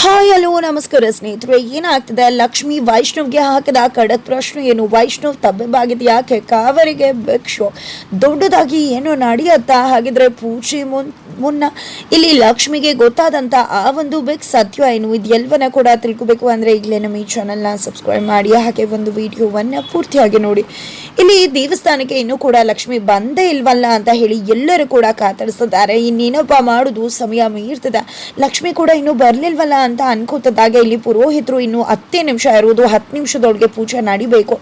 Hi hello ನಮಸ್ಕಾರ ಸ್ನೇಹಿತರೆ. ಏನಾಗ್ತದೆ, ಲಕ್ಷ್ಮಿ ವೈಷ್ಣವ್ಗೆ ಹಾಕಿದ ಖಡಕ್ ಪ್ರಶ್ನೆ ಏನು? ವೈಷ್ಣವ್ ತಬ್ಬಿಬ್ಬಾಗಿದೆ ಯಾಕೆ? ಕಾವೇರಿಗೆ ಭಿಕ್ಷು ದೊಡ್ಡದಾಗಿ ಏನು ನಡೆಯುತ್ತಾ? ಹಾಗಿದ್ರೆ ಪೂಜೆ ಮುನ್ನ ಇಲ್ಲಿ ಲಕ್ಷ್ಮಿಗೆ ಗೊತ್ತಾದಂಥ ಆ ಒಂದು ಬಿಗ್ ಸತ್ಯ ಏನು? ಇದೆಲ್ಲವನ್ನ ಕೂಡ ತಿಳ್ಕೊಬೇಕು ಅಂದರೆ ಈಗಲೇ ನಮ್ಮ ಈ ಚಾನಲ್ನ ಸಬ್ಸ್ಕ್ರೈಬ್ ಮಾಡಿ, ಹಾಗೆ ಒಂದು ವಿಡಿಯೋವನ್ನು ಪೂರ್ತಿಯಾಗಿ ನೋಡಿ. ಇಲ್ಲಿ ದೇವಸ್ಥಾನಕ್ಕೆ ಇನ್ನೂ ಕೂಡ ಲಕ್ಷ್ಮಿ ಬಂದೇ ಇಲ್ವಲ್ಲ ಅಂತ ಹೇಳಿ ಎಲ್ಲರೂ ಕೂಡ ಕಾತರಿಸಿದ್ದಾರೆ. ಇನ್ನೇನಪ್ಪ ಮಾಡೋದು, ಸಮಯ ಮೀರ್ತದೆ, ಲಕ್ಷ್ಮಿ ಕೂಡ ಇನ್ನೂ ಬರಲಿಲ್ವಲ್ಲ ಅಂತ ಅನ್ಕೋತಿದ್ದಾಗ ಇಲ್ಲಿ ಪುರೋಹಿತರು ಇನ್ನು 10 ನಿಮಿಷ ಇರುವುದು, 10 ನಿಮಿಷದೊಳಗೆ ಪೂಜೆ ನಡಿಬೇಕು,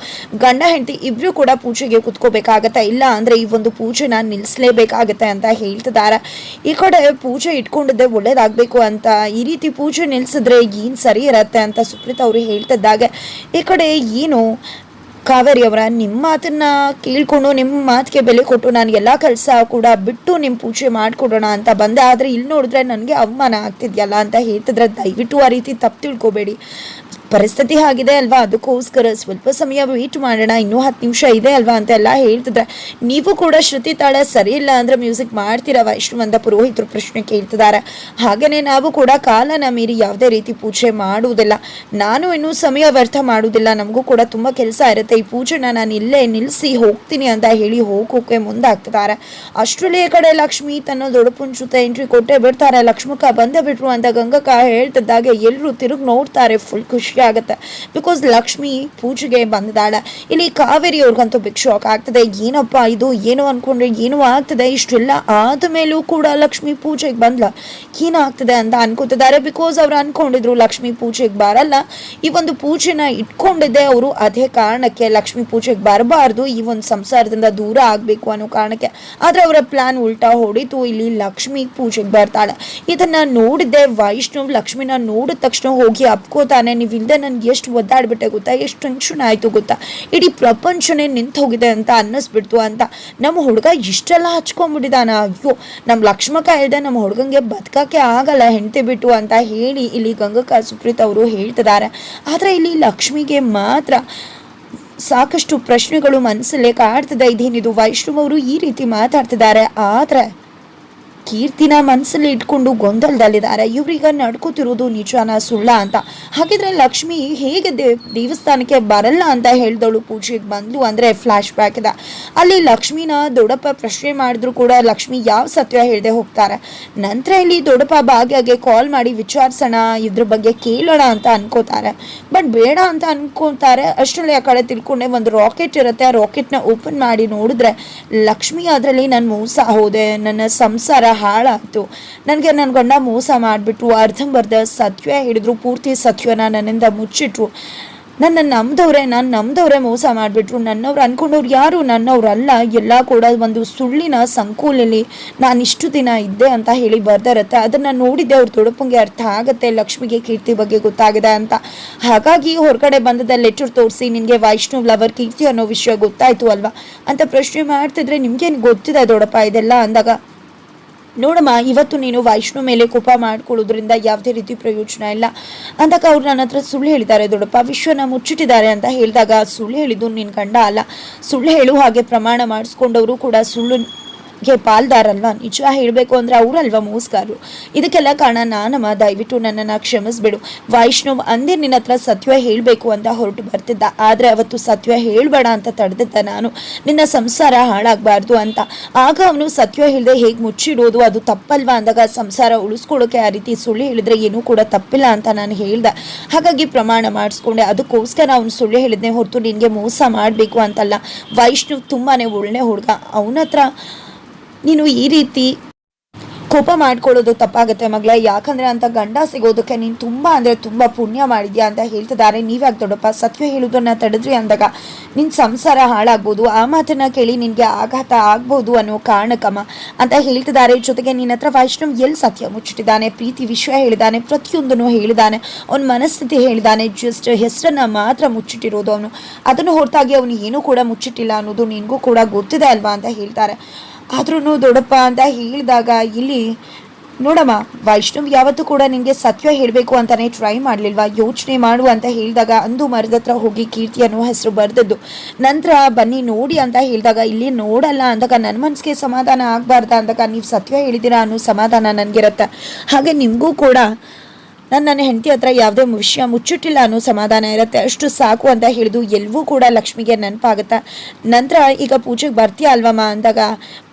ಗಂಡ ಹೆಂಡತಿ ಇಬ್ರು ಕೂಡ ಪೂಜೆಗೆ ಕುತ್ಕೋಬೇಕಾಗತ್ತೆ, ಇಲ್ಲ ಅಂದ್ರೆ ಈ ಒಂದು ಪೂಜೆನ ನಿಲ್ಲಿಸಲೇಬೇಕಾಗತ್ತೆ ಅಂತ ಹೇಳ್ತಿದ್ದಾರೆ. ಈ ಕಡೆ ಪೂಜೆ ಇಟ್ಕೊಂಡಿದ್ದೆ ಒಳ್ಳೇದಾಗಬೇಕು ಅಂತ, ಈ ರೀತಿ ಪೂಜೆ ನಿಲ್ಸಿದ್ರೆ ಏನು ಸರಿ ಇರತ್ತೆ ಅಂತ ಸುಪ್ರೀತ್ ಅವರು ಹೇಳ್ತಿದ್ದಾಗ ಈ ಕಡೆ ಏನು ಕಾವೇರಿ ಅವರ ನಿಮ್ಮ ಮಾತನ್ನ ಕೇಳ್ಕೊಂಡು ನಿಮ್ಮ ಮಾತಿಗೆ ಬೆಲೆ ಕೊಟ್ಟು ನಾನು ಎಲ್ಲ ಕೆಲಸ ಕೂಡ ಬಿಟ್ಟು ನಿಮ್ಮ ಪೂಜೆ ಮಾಡಿಕೊಡೋಣ ಅಂತ ಬಂದೆ, ಆದರೆ ಇಲ್ಲಿ ನೋಡಿದ್ರೆ ನನಗೆ ಅವಮಾನ ಆಗ್ತಿದ್ಯಲ್ಲ ಅಂತ ಹೇಳ್ತಿದ್ರೆ ದಯವಿಟ್ಟು ಆ ರೀತಿ ತಪ್ಪು ತಿಳ್ಕೊಬೇಡಿ, ಪರಿಸ್ಥಿತಿ ಆಗಿದೆ ಅಲ್ವಾ, ಅದಕ್ಕೋಸ್ಕರ ಸ್ವಲ್ಪ ಸಮಯ ವೇಟ್ ಮಾಡೋಣ, ಇನ್ನೂ 10 ನಿಮಿಷ ಇದೆ ಅಲ್ವಾ ಅಂತೆಲ್ಲ ಹೇಳ್ತಿದ್ರೆ, ನೀವು ಕೂಡ ಶ್ರುತಿ ತಾಳ ಸರಿ ಇಲ್ಲ ಅಂದ್ರೆ ಮ್ಯೂಸಿಕ್ ಮಾಡ್ತೀರಾ ವೈಷ್ಣವ್ ಅಂತ ಪುರೋಹಿತರು ಪ್ರಶ್ನೆ ಕೇಳ್ತಿದ್ದಾರೆ. ಹಾಗೇನೆ ನಾವು ಕೂಡ ಕಾಲನ ಮೀರಿ ಯಾವುದೇ ರೀತಿ ಪೂಜೆ ಮಾಡುವುದಿಲ್ಲ, ನಾನು ಇನ್ನೂ ಸಮಯ ವ್ಯರ್ಥ ಮಾಡುವುದಿಲ್ಲ, ನಮಗೂ ಕೂಡ ತುಂಬ ಕೆಲಸ ಇರುತ್ತೆ, ಈ ಪೂಜೆನ ನಾನು ಇಲ್ಲೇ ನಿಲ್ಲಿಸಿ ಹೋಗ್ತೀನಿ ಅಂತ ಹೇಳಿ ಹೋಗೋಕೆ ಮುಂದಾಗ್ತಿದ್ದಾರೆ. ಅಷ್ಟರಲ್ಲಿ ಕಡೆ ಲಕ್ಷ್ಮಿ ತನ್ನ ದೊಡ್ಡಪ್ಪನ ಜೊತೆ ಎಂಟ್ರಿ ಕೊಟ್ಟೆ ಬಿಡ್ತಾರೆ. ಲಕ್ಷ್ಮಕ್ಕ ಬಂದೇ ಬಿಟ್ರು ಅಂತ ಗಂಗಕ್ಕ ಹೇಳ್ತಿದ್ದಾಗ ಎಲ್ಲರೂ ತಿರುಗಿ ನೋಡ್ತಾರೆ. ಫುಲ್ ಖುಷಿ ಆಗುತ್ತೆ, ಬಿಕಾಸ್ ಲಕ್ಷ್ಮಿ ಪೂಜೆಗೆ ಬಂದಿದ್ದಾಳೆ. ಇಲ್ಲಿ ಕಾವೇರಿ ಅವ್ರಿಗಂತೂ ಬಿಗ್ ಶಾಕ್ ಆಗ್ತದೆ, ಏನಪ್ಪ ಇದು, ಏನು ಅನ್ಕೊಂಡ್ರೆ ಏನು ಆಗ್ತದೆ, ಇಷ್ಟೆಲ್ಲ ಆದ ಮೇಲೂ ಕೂಡ ಲಕ್ಷ್ಮಿ ಪೂಜೆಗೆ ಬಂದ್ಲ, ಏನಾಗ್ತದೆ ಅಂತ ಅನ್ಕೋತಿದ್ದಾರೆ. ಬಿಕಾಸ್ ಅವ್ರು ಅನ್ಕೊಂಡಿದ್ರು ಲಕ್ಷ್ಮಿ ಪೂಜೆಗೆ ಬರಲ್ಲ, ಈ ಒಂದು ಪೂಜೆನ ಇಟ್ಕೊಂಡಿದ್ದೆ ಅವರು, ಅದೇ ಕಾರಣಕ್ಕೆ ಲಕ್ಷ್ಮಿ ಪೂಜೆಗೆ ಬರಬಾರ್ದು, ಈ ಒಂದು ಸಂಸಾರದಿಂದ ದೂರ ಆಗ್ಬೇಕು ಅನ್ನೋ ಕಾರಣಕ್ಕೆ. ಆದ್ರೆ ಅವರ ಪ್ಲಾನ್ ಉಲ್ಟಾ ಹೊಡಿತು, ಇಲ್ಲಿ ಲಕ್ಷ್ಮಿ ಪೂಜೆಗೆ ಬರ್ತಾಳೆ. ಇದನ್ನ ನೋಡಿದ್ದೆ ವೈಷ್ಣವ್ ಲಕ್ಷ್ಮಿನ ನೋಡಿದ ತಕ್ಷಣ ಹೋಗಿ ಅಪ್ಕೋತಾನೆ, ನೀವು ನನ್ಗೆ ಎಷ್ಟು ಒದ್ದಾಡ್ಬಿಟ್ಟೆ ಗೊತ್ತಾ, ಎಷ್ಟು ಟೆನ್ಷನ್ ಆಯ್ತು ಗೊತ್ತಾ, ಇಡೀ ಪ್ರಪಂಚನೇ ನಿಂತು ಹೋಗಿದೆ ಅಂತ ಅನ್ನಿಸ್ಬಿಡ್ತು ಅಂತ. ನಮ್ಮ ಹುಡುಗ ಇಷ್ಟೆಲ್ಲ ಹಚ್ಕೊಂಡ್ಬಿಟ್ಟಿದಾನ, ಅಯ್ಯೋ ನಮ್ಮ ಲಕ್ಷ್ಮಕ್ಕ ಹೇಳ್ದೆ ನಮ್ಮ ಹುಡುಗಂಗೆ ಬದುಕಕ್ಕೆ ಆಗಲ್ಲ ಹೆಂಡತಿ ಬಿಟ್ಟು ಅಂತ ಹೇಳಿ ಇಲ್ಲಿ ಗಂಗಕ್ಕ ಸುಪ್ರೀತ್ ಅವರು ಹೇಳ್ತಿದ್ದಾರೆ. ಆದ್ರೆ ಇಲ್ಲಿ ಲಕ್ಷ್ಮಿಗೆ ಮಾತ್ರ ಸಾಕಷ್ಟು ಪ್ರಶ್ನೆಗಳು ಮನಸ್ಸಲ್ಲೇ ಕಾಡ್ತಿದೆ. ಇದೇನಿದು, ವೈಷ್ಣವ್ ಅವರು ಈ ರೀತಿ ಮಾತಾಡ್ತಿದ್ದಾರೆ, ಆದ್ರೆ ಕೀರ್ತಿನ ಮನಸ್ಸಲ್ಲಿ ಇಟ್ಕೊಂಡು ಗೊಂದಲದಲ್ಲಿದ್ದಾರೆ, ಇವ್ರೀಗ ನಡ್ಕೋತಿರೋದು ನಿಜಾನ ಸುಳ್ಳ ಅಂತ. ಹಾಗಿದ್ರೆ ಲಕ್ಷ್ಮಿ ಹೇಗೆ ದೇವಸ್ಥಾನಕ್ಕೆ ಬರಲ್ಲ ಅಂತ ಹೇಳ್ದವಳು ಪೂಜೆಗೆ ಬಂದ್ಲು ಅಂದ್ರೆ ಫ್ಲಾಶ್ ಬ್ಯಾಕ್ ಇದೆ. ಅಲ್ಲಿ ಲಕ್ಷ್ಮಿನ ದೊಡ್ಡಪ್ಪ ಪ್ರಶ್ನೆ ಮಾಡಿದ್ರು ಕೂಡ ಲಕ್ಷ್ಮಿ ಯಾವ ಸತ್ಯ ಹೇಳ್ದೆ ಹೋಗ್ತಾರೆ. ನಂತರ ಇಲ್ಲಿ ದೊಡ್ಡಪ್ಪ ಭಾಗ್ಯಗೆ ಕಾಲ್ ಮಾಡಿ ವಿಚಾರಿಸೋಣ, ಇದ್ರ ಬಗ್ಗೆ ಕೇಳೋಣ ಅಂತ ಅನ್ಕೋತಾರೆ, ಬಟ್ ಬೇಡ ಅಂತ ಅನ್ಕೋತಾರೆ. ಅಷ್ಟರಲ್ಲಿ ಆ ಕಡೆ ತಿಳ್ಕೊಂಡೆ ಒಂದು ರಾಕೆಟ್ ಇರುತ್ತೆ, ಆ ರಾಕೆಟ್ನ ಓಪನ್ ಮಾಡಿ ನೋಡಿದ್ರೆ ಲಕ್ಷ್ಮಿ ಅದರಲ್ಲಿ ನಾನು ಮೋಸ ಹೋದೆ, ನನ್ನ ಸಂಸಾರ ಹಾಳಾಯ್ತು, ನನಗೆ ನನ್ನ ಗಂಡ ಮೋಸ ಮಾಡಿಬಿಟ್ರು, ಅರ್ಧಂಬರ್ಧ ಸತ್ಯ ಹಿಡಿದ್ರು, ಪೂರ್ತಿ ಸತ್ಯನ ನನ್ನಿಂದ ಮುಚ್ಚಿಟ್ರು, ನಾನು ನಮ್ದವ್ರೆ ಮೋಸ ಮಾಡಿಬಿಟ್ರು, ನನ್ನವ್ರು ಅನ್ಕೊಂಡವ್ರು ಯಾರು ನನ್ನವ್ರಲ್ಲ, ಎಲ್ಲ ಕೂಡ ಒಂದು ಸುಳ್ಳಿನ ಸಂಕೂಲಲ್ಲಿ ನಾನು ಇಷ್ಟು ದಿನ ಇದ್ದೆ ಅಂತ ಹೇಳಿ ಬರ್ದಿರುತ್ತೆ. ಅದನ್ನು ನೋಡಿದ್ದೆ ಅವ್ರ ದೊಡ್ಡಪ್ಪಂಗೆ ಅರ್ಥ ಆಗುತ್ತೆ, ಲಕ್ಷ್ಮಿಗೆ ಕೀರ್ತಿ ಬಗ್ಗೆ ಗೊತ್ತಾಗಿದೆ ಅಂತ. ಹಾಗಾಗಿ ಹೊರಗಡೆ ಬಂದದ ಲೆಟರ್ ತೋರಿಸಿ ನಿನಗೆ ವೈಷ್ಣವ್ ಲವರ್ ಕೀರ್ತಿ ಅನ್ನೋ ವಿಷಯ ಗೊತ್ತಾಯ್ತು ಅಲ್ವಾ ಅಂತ ಪ್ರಶ್ನೆ ಮಾಡ್ತಿದ್ರೆ, ನಿಮ್ಗೇನು ಗೊತ್ತಿದೆ ದೊಡ್ಡಪ್ಪ ಇದೆಲ್ಲ ಅಂದಾಗ, ನೋಡಮ್ಮ ಇವತ್ತು ನೀನು ವೈಷ್ಣು ಮೇಲೆ ಕೋಪ ಮಾಡ್ಕೊಳ್ಳೋದ್ರಿಂದ ಯಾವುದೇ ರೀತಿ ಪ್ರಯೋಜನ ಇಲ್ಲ ಅಂದಾಗ ಅವ್ರು ನನ್ನ ಹತ್ರ ಸುಳ್ಳು ಹೇಳಿದ್ದಾರೆ ದೊಡ್ಡಪ್ಪ, ವಿಶ್ವನ ಮುಚ್ಚಿಟ್ಟಿದ್ದಾರೆ ಅಂತ ಹೇಳಿದಾಗ, ಸುಳ್ಳು ಹೇಳಿದ್ದು ನಿನ್ನ ಗಂಡ ಅಲ್ಲ, ಸುಳ್ಳು ಹೇಳು ಹಾಗೆ ಪ್ರಮಾಣ ಮಾಡಿಸ್ಕೊಂಡವರು ಕೂಡ ಸುಳ್ಳು ಪಾಲ್ದಾರಲ್ವಾ, ನಿಜ ಹೇಳಬೇಕು ಅಂದ್ರೆ ಅವರಲ್ವಾ ಮೋಸ್ಗಾರರು, ಇದಕ್ಕೆಲ್ಲ ಕಾರಣ ನಾನಮ್ಮ, ದಯವಿಟ್ಟು ನನ್ನನ್ನು ಕ್ಷಮಿಸ್ಬಿಡು. ವೈಷ್ಣವ್ ಅಂದೇ ನಿನ್ನ ಹತ್ರ ಸತ್ಯ ಹೇಳಬೇಕು ಅಂತ ಹೊರಟು ಬರ್ತಿದ್ದ, ಆದರೆ ಅವತ್ತು ಸತ್ಯ ಹೇಳಬೇಡ ಅಂತ ತಡೆದಿದ್ದ ನಾನು, ನಿನ್ನ ಸಂಸಾರ ಹಾಳಾಗಬಾರ್ದು ಅಂತ. ಆಗ ಅವನು ಸತ್ಯ ಹೇಳಿದೆ ಹೇಗೆ ಮುಚ್ಚಿಡೋದು, ಅದು ತಪ್ಪಲ್ವಾ ಅಂದಾಗ, ಸಂಸಾರ ಉಳಿಸ್ಕೊಳ್ಳೋಕೆ ಆ ರೀತಿ ಸುಳ್ಳು ಹೇಳಿದ್ರೆ ಏನೂ ಕೂಡ ತಪ್ಪಿಲ್ಲ ಅಂತ ನಾನು ಹೇಳ್ದೆ, ಹಾಗಾಗಿ ಪ್ರಮಾಣ ಮಾಡಿಸ್ಕೊಂಡೆ, ಅದಕ್ಕೋಸ್ಕರ ಅವನು ಸುಳ್ಳು ಹೇಳಿದ್ನೆ ಹೊರತು ನಿನಗೆ ಮೋಸ ಮಾಡಬೇಕು ಅಂತಲ್ಲ. ವೈಷ್ಣವ್ ತುಂಬಾ ಒಳ್ಳೆ ಹುಡುಗ, ಅವನ ಹತ್ರ ನೀನು ಈ ರೀತಿ ಕೋಪ ಮಾಡ್ಕೊಳ್ಳೋದು ತಪ್ಪಾಗುತ್ತೆ ಮಗಳೇ, ಯಾಕಂದರೆ ಅಂತ ಗಂಡ ಸಿಗೋದಕ್ಕೆ ನೀನು ತುಂಬ ಅಂದರೆ ತುಂಬ ಪುಣ್ಯ ಮಾಡಿದ್ಯಾ ಅಂತ ಹೇಳ್ತಿದ್ದಾರೆ. ನೀವ್ಯಾಕೆ ದೊಡ್ಡಪ್ಪ ಸತ್ಯ ಹೇಳೋದನ್ನು ತಡೆದ್ರಿ ಅಂದಾಗ ನಿನ್ನ ಸಂಸಾರ ಹಾಳಾಗ್ಬೋದು, ಆ ಮಾತನ್ನು ಕೇಳಿ ನಿನಗೆ ಆಘಾತ ಆಗ್ಬೋದು ಅನ್ನೋ ಕಾರಣಕ್ಕಮ್ಮ ಅಂತ ಹೇಳ್ತಿದ್ದಾರೆ. ಜೊತೆಗೆ ನಿನ್ನ ಹತ್ರ ವೈಷ್ಣವ್ ಎಲ್ಲಿ ಸತ್ಯ ಮುಚ್ಚಿಟ್ಟಿದ್ದಾನೆ, ಪ್ರೀತಿ ವಿಷಯ ಹೇಳಿದ್ದಾನೆ, ಪ್ರತಿಯೊಂದನ್ನು ಹೇಳಿದ್ದಾನೆ, ಅವನ ಮನಸ್ಥಿತಿ ಹೇಳಿದ್ದಾನೆ, ಜಸ್ಟ್ ಹೆಸರನ್ನು ಮಾತ್ರ ಮುಚ್ಚಿಟ್ಟಿರೋದು ಅವನು, ಅದನ್ನು ಹೊರತಾಗಿ ಅವನು ಏನೂ ಕೂಡ ಮುಚ್ಚಿಟ್ಟಿಲ್ಲ ಅನ್ನೋದು ನಿನಗೂ ಕೂಡ ಗೊತ್ತಿದೆ ಅಲ್ವಾ ಅಂತ ಹೇಳ್ತಾರೆ. ಆದ್ರೂ ದೊಡ್ಡಪ್ಪ ಅಂತ ಹೇಳಿದಾಗ ಇಲ್ಲಿ ನೋಡಮ್ಮ, ವೈಷ್ಣವ್ ಯಾವತ್ತೂ ಕೂಡ ನಿನಗೆ ಸತ್ಯ ಹೇಳಬೇಕು ಅಂತಾನೆ ಟ್ರೈ ಮಾಡಲಿಲ್ವಾ, ಯೋಚನೆ ಮಾಡು ಅಂತ ಹೇಳಿದಾಗ ಅಂದು ಮರದ ಹತ್ರ ಹೋಗಿ ಕೀರ್ತಿ ಅನ್ನೋ ಹೆಸರು ಬರೆದದ್ದು. ನಂತರ ಬನ್ನಿ ನೋಡಿ ಅಂತ ಹೇಳಿದಾಗ ಇಲ್ಲಿ ನೋಡಲ್ಲ ಅಂದಾಗ ನನ್ನ ಮನಸ್ಸಿಗೆ ಸಮಾಧಾನ ಆಗಬಾರ್ದ ಅಂದಾಗ ನೀವು ಸತ್ಯ ಹೇಳಿದ್ದೀರಾ ಅನ್ನೋ ಸಮಾಧಾನ ನನಗಿರುತ್ತೆ. ಹಾಗೆ ನಿಮಗೂ ಕೂಡ ನನ್ನ ಹೆಂಡತಿ ಹತ್ರ ಯಾವುದೇ ವಿಷಯ ಮುಚ್ಚಿಟ್ಟಿಲ್ಲ ಅನ್ನೋ ಸಮಾಧಾನ ಇರುತ್ತೆ, ಅಷ್ಟು ಸಾಕು ಅಂತ ಹೇಳಿದು ಎಲ್ಲವೂ ಕೂಡ ಲಕ್ಷ್ಮಿಗೆ ನೆನಪಾಗುತ್ತೆ. ನಂತರ ಈಗ ಪೂಜೆಗೆ ಬರ್ತೀಯ ಅಲ್ವಮ್ಮ ಅಂದಾಗ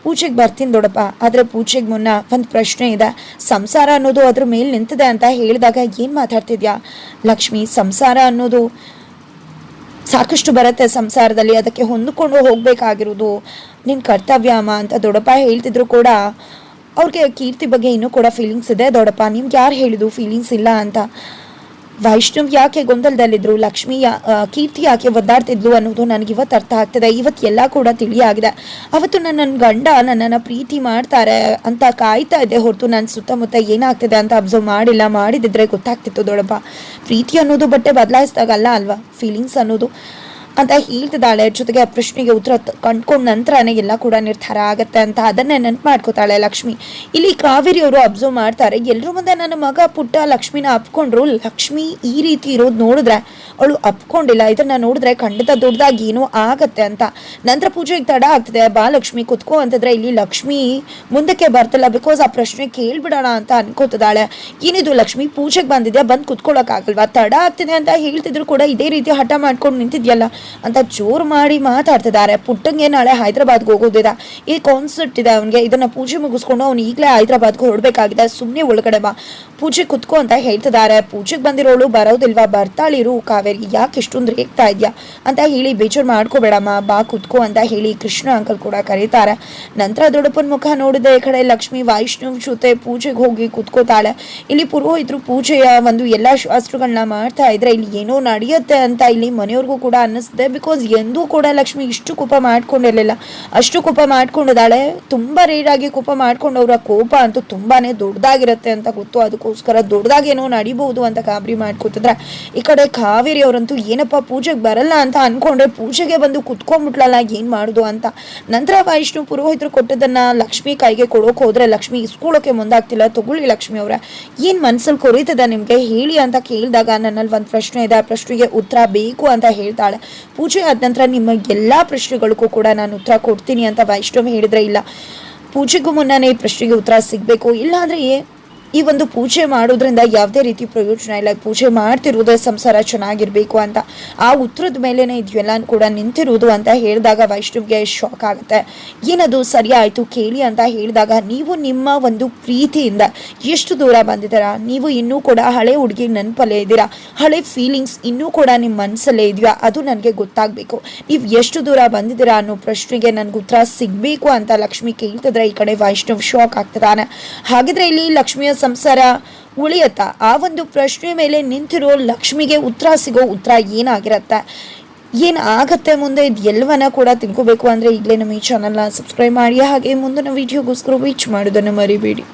ಪೂಜೆಗೆ ಬರ್ತೀನಿ ದೊಡ್ಡಪ್ಪ, ಆದರೆ ಪೂಜೆಗೆ ಮುನ್ನ ಒಂದು ಪ್ರಶ್ನೆ ಇದೆ, ಸಂಸಾರ ಅನ್ನೋದು ಅದ್ರ ಮೇಲೆ ನಿಂತಿದೆ ಅಂತ ಹೇಳಿದಾಗ ಏನು ಮಾತಾಡ್ತಿದ್ಯಾ ಲಕ್ಷ್ಮಿ? ಸಂಸಾರ ಅನ್ನೋದು ಸಾಕಷ್ಟು ಬರುತ್ತೆ ಸಂಸಾರದಲ್ಲಿ, ಅದಕ್ಕೆ ಹೊಂದಿಕೊಂಡು ಹೋಗಬೇಕಾಗಿರೋದು ನಿನ್ನ ಕರ್ತವ್ಯ ಅಮ್ಮ ಅಂತ ದೊಡ್ಡಪ್ಪ ಹೇಳ್ತಿದ್ರು ಕೂಡ ಅವ್ರಿಗೆ ಕೀರ್ತಿ ಬಗ್ಗೆ ಇನ್ನೂ ಕೂಡ ಫೀಲಿಂಗ್ಸ್ ಇದೆ. ದೊಡ್ಡಪ್ಪ ನಿಮ್ಗೆ ಯಾರು ಹೇಳಿದ್ರು ಫೀಲಿಂಗ್ಸ್ ಇಲ್ಲ ಅಂತ? ವೈಷ್ಣವ್ ಯಾಕೆ ಗೊಂದಲದಲ್ಲಿದ್ರು, ಲಕ್ಷ್ಮಿ ಕೀರ್ತಿ ಯಾಕೆ ಒದ್ದಾಡ್ತಿದ್ಲು ಅನ್ನೋದು ನನಗೆ ಇವತ್ತು ಅರ್ಥ ಆಗ್ತದೆ. ಇವತ್ತು ಎಲ್ಲ ಕೂಡ ತಿಳಿಯಾಗಿದೆ. ಅವತ್ತು ನನ್ನ ಗಂಡ ನನ್ನನ್ನು ಪ್ರೀತಿ ಮಾಡ್ತಾರೆ ಅಂತ ಕಾಯ್ತಾ ಇದ್ದೆ ಹೊರತು ನನ್ನ ಸುತ್ತಮುತ್ತ ಏನಾಗ್ತಿದೆ ಅಂತ ಅಬ್ಸರ್ವ್ ಮಾಡಿದಿದ್ರೆ ಗೊತ್ತಾಗ್ತಿತ್ತು ದೊಡ್ಡಪ್ಪ. ಪ್ರೀತಿ ಅನ್ನೋದು ಬಟ್ಟೆ ಬದಲಾಯಿಸಿದಾಗಲ್ಲ ಅಲ್ವಾ ಫೀಲಿಂಗ್ಸ್ ಅನ್ನೋದು ಅಂತ ಹೇಳ್ತಿದ್ದಾಳೆ. ಜೊತೆಗೆ ಆ ಪ್ರಶ್ನೆಗೆ ಉತ್ತರ ಕಂಡ್ಕೊಂಡ ನಂತರನೇ ಎಲ್ಲ ಕೂಡ ನಿರ್ಧಾರ ಆಗತ್ತೆ ಅಂತ ಅದನ್ನೇ ನೆನಪು ಮಾಡ್ಕೋತಾಳೆ ಲಕ್ಷ್ಮಿ. ಇಲ್ಲಿ ಕಾವೇರಿ ಅವರು ಅಬ್ಸರ್ವ್ ಮಾಡ್ತಾರೆ, ಎಲ್ಲರೂ ಮುಂದೆ ನನ್ನ ಮಗ ಪುಟ್ಟ ಲಕ್ಷ್ಮಿನ ಅಪ್ಕೊಂಡ್ರು, ಲಕ್ಷ್ಮಿ ಈ ರೀತಿ ಇರೋದು ನೋಡಿದ್ರೆ ಅವಳು ಅಪ್ಕೊಂಡಿಲ್ಲ, ಇದನ್ನ ನೋಡಿದ್ರೆ ಖಂಡಿತ ದೊಡ್ಡದಾಗಿ ಏನೋ ಆಗತ್ತೆ ಅಂತ. ನಂತರ ಪೂಜೆಗೆ ತಡ ಆಗ್ತದೆ, ಬಾ ಲಕ್ಷ್ಮಿ ಕುತ್ಕೋ ಅಂತಂದ್ರೆ ಇಲ್ಲಿ ಲಕ್ಷ್ಮಿ ಮುಂದಕ್ಕೆ ಬರ್ತಿಲ್ಲ. ಬಿಕಾಸ್ ಆ ಪ್ರಶ್ನೆ ಕೇಳ್ಬಿಡೋಣ ಅಂತ ಅನ್ಕೋತಿದ್ದಾಳೆ. ಏನಿದು ಲಕ್ಷ್ಮಿ ಪೂಜೆಗೆ ಬಂದಿದ್ಯಾ, ಬಂದು ಕುತ್ಕೊಳ್ಳೋಕ್ಕಾಗಲ್ವಾ? ತಡ ಆಗ್ತಿದೆ ಅಂತ ಹೇಳ್ತಿದ್ರು ಕೂಡ ಇದೇ ರೀತಿ ಹಠ ಮಾಡ್ಕೊಂಡು ನಿಂತಿದ್ಯಲ್ಲ ಅಂತ ಜೋರು ಮಾಡಿ ಮಾತಾಡ್ತಿದ್ದಾರೆ. ಪುಟ್ಟಂಗೆ ನಾಳೆ ಹೈದರಾಬಾದ್ಗೆ ಹೋಗೋದಿದೆ, ಈ ಕಾನ್ಸರ್ಟ್ ಇದೆ ಅವನಿಗೆ, ಇದನ್ನ ಪೂಜೆ ಮುಗಿಸ್ಕೊಂಡು ಅವ್ನು ಈಗಲೇ ಹೈದರಾಬಾದ್ಗೆ ಹೊರಡಬೇಕಾಗಿದೆ, ಸುಮ್ಮನೆ ಒಳಗಡೆ ಬಾ ಪೂಜೆ ಕುತ್ಕೋ ಅಂತ ಹೇಳ್ತಿದ್ದಾರೆ. ಪೂಜೆಗೆ ಬಂದಿರೋಳು ಬರೋದಿಲ್ವಾ, ಬರ್ತಾಳಿರು ಕಾವೇರಿ, ಯಾಕೆ ಇಷ್ಟೊಂದು ರೇಗ್ತಾ ಇದೆಯಾ ಅಂತ ಹೇಳಿ ಬೇಜಾರು ಮಾಡ್ಕೋಬೇಡಮ್ಮ, ಬಾ ಕುತ್ಕೋ ಅಂತ ಹೇಳಿ ಕೃಷ್ಣ ಅಂಕಲ್ ಕೂಡ ಕರೀತಾರೆ. ನಂತರ ದೊಡ್ಡಪ್ಪನ ಮುಖ ನೋಡಿದೆ ಈ ಕಡೆ ಲಕ್ಷ್ಮಿ ವೈಷ್ಣವ್ ಜೊತೆ ಪೂಜೆಗೆ ಹೋಗಿ ಕುತ್ಕೋತಾಳೆ. ಇಲ್ಲಿ ಪುರೋಹಿತರು ಪೂಜೆಯ ಒಂದು ಎಲ್ಲ ಶಾಸ್ತ್ರಗಳನ್ನ ಮಾಡ್ತಾ ಇದ್ರೆ ಇಲ್ಲಿ ಏನೋ ನಡೆಯುತ್ತೆ ಅಂತ ಇಲ್ಲಿ ಮನೆಯವ್ರಿಗೂ ಕೂಡ ಅನ್ನಿಸ್ತಿದೆ. ಬಿಕಾಸ್ ಎಂದೂ ಕೂಡ ಲಕ್ಷ್ಮಿ ಇಷ್ಟು ಕೋಪ ಮಾಡ್ಕೊಂಡಿರಲಿಲ್ಲ, ಅಷ್ಟು ಕೋಪ ಮಾಡ್ಕೊಂಡಿದ್ದಾಳೆ. ತುಂಬ ರೇರಾಗಿ ಕೋಪ ಮಾಡ್ಕೊಂಡವ್ರ ಕೋಪ ಅಂತೂ ತುಂಬಾನೇ ದೊಡ್ಡದಾಗಿರುತ್ತೆ ಅಂತ ಗೊತ್ತು, ಅದಕ್ಕೋಸ್ಕರ ದೊಡ್ಡದಾಗೇನೋ ನಡಿಬಹುದು ಅಂತ ಗಾಬರಿ ಮಾಡ್ಕೋತಿದ್ರೆ ಈ ಕಡೆ ಕಾವೇರಿ ಅವರಂತೂ ಏನಪ್ಪ ಪೂಜೆಗೆ ಬರಲ್ಲ ಅಂತ ಅನ್ಕೊಂಡ್ರೆ ಪೂಜೆಗೆ ಬಂದು ಕುತ್ಕೊಂಡ್ಬಿಟ್ಲಲ್ಲ, ಏನ್ ಮಾಡುದು ಅಂತ. ನಂತರ ವೈಷ್ಣು ಪುರೋಹಿತರು ಕೊಟ್ಟದನ್ನ ಲಕ್ಷ್ಮಿ ಕೈಗೆ ಕೊಡೋಕೆ ಹೋದ್ರೆ ಲಕ್ಷ್ಮಿ ಇಸ್ಕೊಳ್ಳೋಕೆ ಮುಂದಾಗ್ತಿಲ್ಲ. ತಗೊಳ್ಳಿ ಲಕ್ಷ್ಮಿ ಅವರ, ಏನ್ ಮನ್ಸಲ್ಲಿ ಕೊರೀತದೆ ನಿಮ್ಗೆ ಹೇಳಿ ಅಂತ ಕೇಳಿದಾಗ ನನ್ನಲ್ಲಿ ಒಂದು ಪ್ರಶ್ನೆ ಇದೆ, ಆ ಪ್ರಶ್ನೆಗೆ ಉತ್ತರ ಬೇಕು ಅಂತ ಹೇಳ್ತಾಳೆ. ಪೂಜೆ ಆದ ನಂತರ ನಿಮ್ಮ ಎಲ್ಲ ಪ್ರಶ್ನೆಗಳಿಗೂ ಕೂಡ ನಾನು ಉತ್ತರ ಕೊಡ್ತೀನಿ ಅಂತ ವೈಷ್ಣವ್ ಹೇಳಿದ್ರೆ, ಇಲ್ಲ ಪೂಜೆಗೂ ಮುನ್ನನೇ ಈ ಪ್ರಶ್ನೆಗೆ ಉತ್ತರ ಸಿಗಬೇಕು, ಇಲ್ಲಾಂದ್ರೆ ಈ ಒಂದು ಪೂಜೆ ಮಾಡೋದ್ರಿಂದ ಯಾವುದೇ ರೀತಿ ಪ್ರಯೋಜನ ಇಲ್ಲ, ಪೂಜೆ ಮಾಡ್ತಿರೋದೇ ಸಂಸಾರ ಚೆನ್ನಾಗಿರ್ಬೇಕು ಅಂತ ಆ ಉತ್ತರದ ಮೇಲೇನೆ ಇದೆಲ್ಲ ಕೂಡ ನಿಂತಿರುವುದು ಅಂತ ಹೇಳಿದಾಗ ವೈಷ್ಣವ್ಗೆ ಶಾಕ್ ಆಗುತ್ತೆ. ಏನದು ಸರಿ ಆಯಿತು ಕೇಳಿ ಅಂತ ಹೇಳಿದಾಗ, ನೀವು ನಿಮ್ಮ ಒಂದು ಪ್ರೀತಿಯಿಂದ ಎಷ್ಟು ದೂರ ಬಂದಿದ್ದೀರಾ, ನೀವು ಇನ್ನೂ ಕೂಡ ಹಳೆ ಹುಡುಗಿ ನೆನಪಲ್ಲೇ ಇದ್ದೀರಾ, ಹಳೆ ಫೀಲಿಂಗ್ಸ್ ಇನ್ನೂ ಕೂಡ ನಿಮ್ಮ ಮನಸ್ಸಲ್ಲೇ ಇದೆಯಾ, ಅದು ನನಗೆ ಗೊತ್ತಾಗಬೇಕು. ನೀವು ಎಷ್ಟು ದೂರ ಬಂದಿದ್ದೀರಾ ಅನ್ನೋ ಪ್ರಶ್ನೆಗೆ ನನಗೆ ಉತ್ತರ ಸಿಗಬೇಕು ಅಂತ ಲಕ್ಷ್ಮಿ ಕೇಳ್ತಿದ್ರೆ ಈ ಕಡೆ ವೈಷ್ಣವ್ ಶಾಕ್ ಆಗ್ತಿದ್ದಾನೆ. ಹಾಗಿದ್ರೆ ಇಲ್ಲಿ ಲಕ್ಷ್ಮಿಯ ಸಂಸಾರ ಉಳಿಯತ್ತ? ಆ ಒಂದು ಪ್ರಶ್ನೆ ಮೇಲೆ ನಿಂತಿರೋ ಲಕ್ಷ್ಮಿಗೆ ಉತ್ತರ ಸಿಗೋ ಉತ್ತರ ಏನಾಗಿರತ್ತೆ, ಏನಾಗತ್ತೆ ಮುಂದೆ, ಇದು ಎಲ್ಲವನ್ನ ಕೂಡ ತಿಳ್ಕೋಬೇಕು ಅಂದರೆ ಈಗಲೇ ನಮ್ಮ ಈ ಚಾನಲ್ನ ಸಬ್ಸ್ಕ್ರೈಬ್ ಮಾಡಿ, ಹಾಗೆ ಮುಂದಿನ ವಿಡಿಯೋಗೋಸ್ಕರ ವೇಟ್ ಮಾಡೋದನ್ನು ಮರಿಬೇಡಿ.